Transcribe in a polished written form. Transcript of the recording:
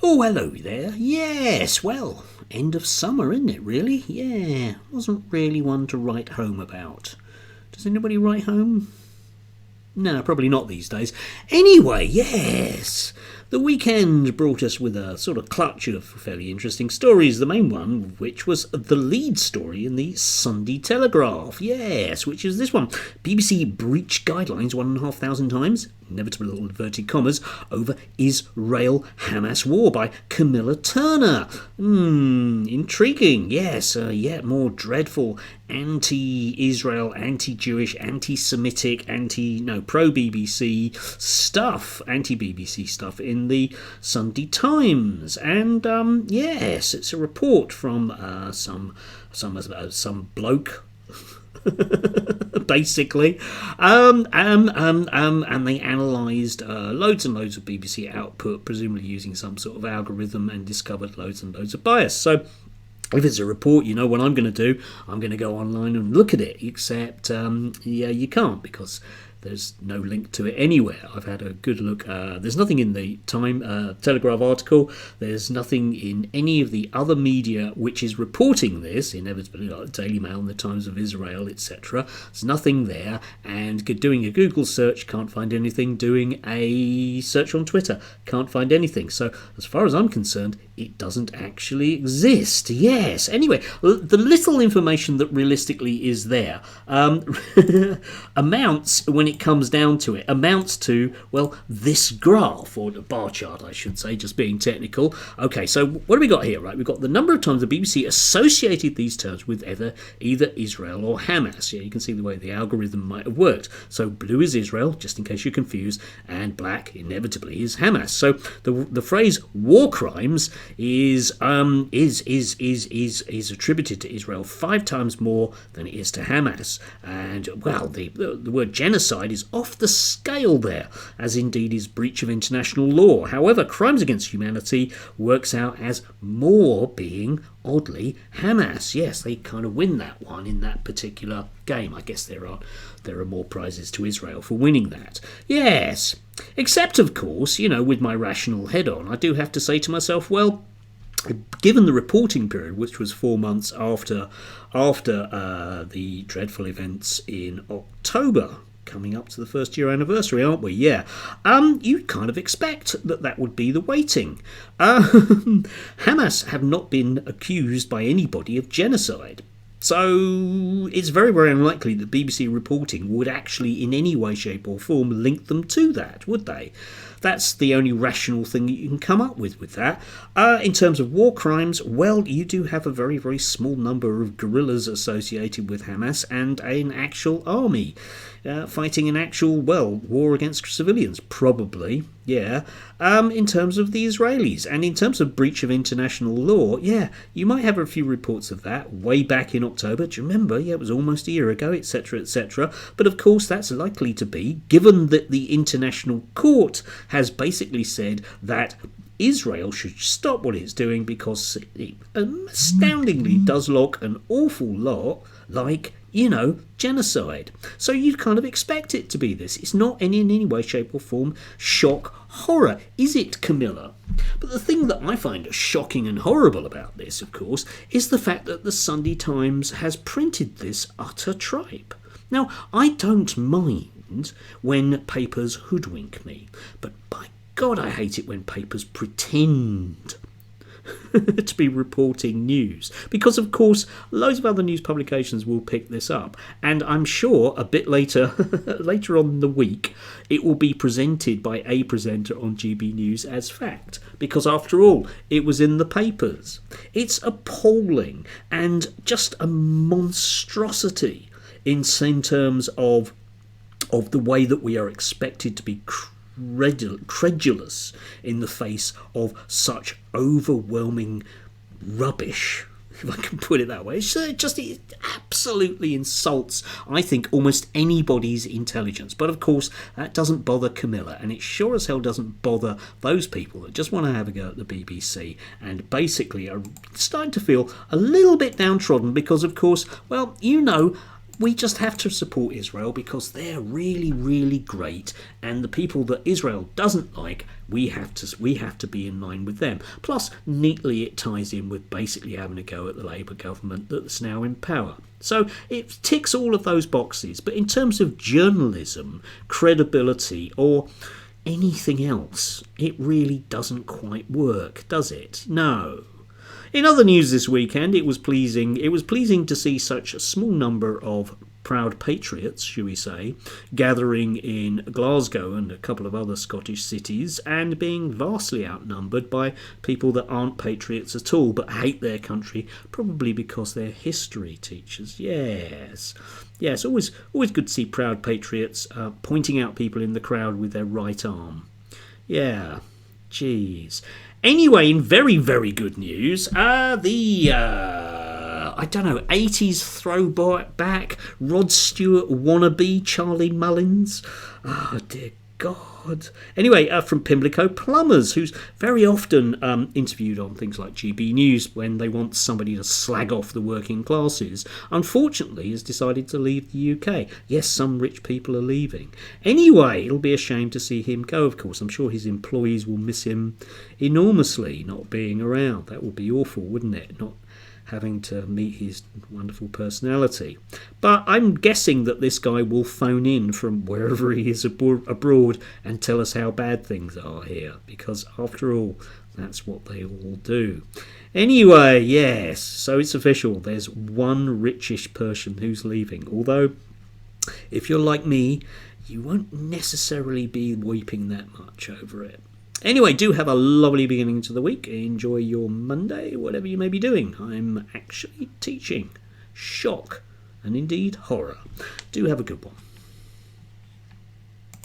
Oh, hello there. Yes, well, end of summer, isn't it, really? Yeah, wasn't really one to write home about. Does anybody write home? No, probably not these days. Anyway, yes. The weekend brought us with a sort of clutch of fairly interesting stories, the main one of which was the lead story in the Sunday Telegraph. Yes, which is this one. BBC breached guidelines 1,500 times, inevitable inverted commas, over Israel-Hamas war by Camilla Turner. Intriguing, yes, yet more dreadful anti-Israel, anti-Jewish, anti-Semitic, pro-BBC stuff, anti-BBC stuff in the Sunday Times. And yes, it's a report from some bloke basically, and they analysed loads and loads of BBC output, presumably using some sort of algorithm, and discovered loads and loads of bias. So if it's a report, you know what I'm going to do. I'm going to go online and look at it, except you can't, because there's no link to it anywhere. I've had a good look. There's nothing in the Telegraph article. There's nothing in any of the other media which is reporting this, inevitably, like the Daily Mail and the Times of Israel, etc. There's nothing there. And doing a Google search, can't find anything. Doing a search on Twitter, can't find anything. So as far as I'm concerned, it doesn't actually exist. Yes. Anyway, the little information that realistically is there amounts, when it comes down to it, amounts to, well, this graph, or the bar chart, I should say, just being technical. Okay, so what have we got here, right? We've got the number of times the BBC associated these terms with either Israel or Hamas. Yeah, you can see the way the algorithm might have worked. So blue is Israel, just in case you're confused, and black, inevitably, is Hamas. So the phrase war crimes is attributed to Israel 5 times more than it is to Hamas. And, well, the word genocide is off the scale there, as indeed is breach of international law. However, crimes against humanity works out as more being, oddly, Hamas. Yes, they kind of win that one in that particular game. I guess there are more prizes to Israel for winning that. Yes, except, of course, with my rational head on, I do have to say to myself, well, given the reporting period, which was 4 months after the dreadful events in October, coming up to the first year anniversary, aren't we? Yeah. You'd kind of expect that would be the weighting. Hamas have not been accused by anybody of genocide. So it's very, very unlikely that BBC reporting would actually in any way, shape or form link them to that, would they? That's the only rational thing that you can come up with that. In terms of war crimes, well, you do have a very, very small number of guerrillas associated with Hamas and an actual army fighting an actual, war against civilians, probably, yeah. In terms of the Israelis, and in terms of breach of international law, yeah, you might have a few reports of that way back in October. Do you remember? Yeah, it was almost a year ago, etc., etc. But of course, that's likely to be, given that the International Court has basically said that Israel should stop what it's doing because it astoundingly does look an awful lot like, genocide. So you'd kind of expect it to be this. It's not in any way, shape or form shock, horror, is it, Camilla? But the thing that I find shocking and horrible about this, of course, is the fact that the Sunday Times has printed this utter tripe. Now, I don't mind when papers hoodwink me, but by God, I hate it when papers pretend to be reporting news, because of course loads of other news publications will pick this up, and I'm sure a bit later on in the week it will be presented by a presenter on GB News as fact, because after all it was in the papers. It's appalling and just a monstrosity in terms of the way that we are expected to be credulous in the face of such overwhelming rubbish, if I can put it that way. It absolutely insults, I think, almost anybody's intelligence. But of course, that doesn't bother Camilla, and it sure as hell doesn't bother those people that just want to have a go at the BBC and basically are starting to feel a little bit downtrodden because, of course, we just have to support Israel because they're really, really great, and the people that Israel doesn't like, we have to be in line with them. Plus, neatly it ties in with basically having a go at the Labour government that's now in power. So it ticks all of those boxes. But in terms of journalism, credibility, or anything else, it really doesn't quite work, does it? No. In other news this weekend, it was pleasing to see such a small number of proud patriots, shall we say, gathering in Glasgow and a couple of other Scottish cities, and being vastly outnumbered by people that aren't patriots at all but hate their country, probably because they're history teachers. Yes, always good to see proud patriots pointing out people in the crowd with their right arm. Yeah, jeez. Anyway, in very, very good news, the 80s throwback Rod Stewart wannabe Charlie Mullins. Oh, dear God. Anyway, from Pimlico Plumbers, who's very often interviewed on things like GB News when they want somebody to slag off the working classes, unfortunately has decided to leave the UK. Yes, some rich people are leaving. Anyway, it'll be a shame to see him go, of course. I'm sure his employees will miss him enormously, not being around. That would be awful, wouldn't it? Not having to meet his wonderful personality. But I'm guessing that this guy will phone in from wherever he is abroad and tell us how bad things are here, because after all, that's what they all do. Anyway, yes, so it's official. There's one richish person who's leaving, although if you're like me, you won't necessarily be weeping that much over it. Anyway, do have a lovely beginning to the week. Enjoy your Monday, whatever you may be doing. I'm actually teaching. Shock and indeed horror. Do have a good one.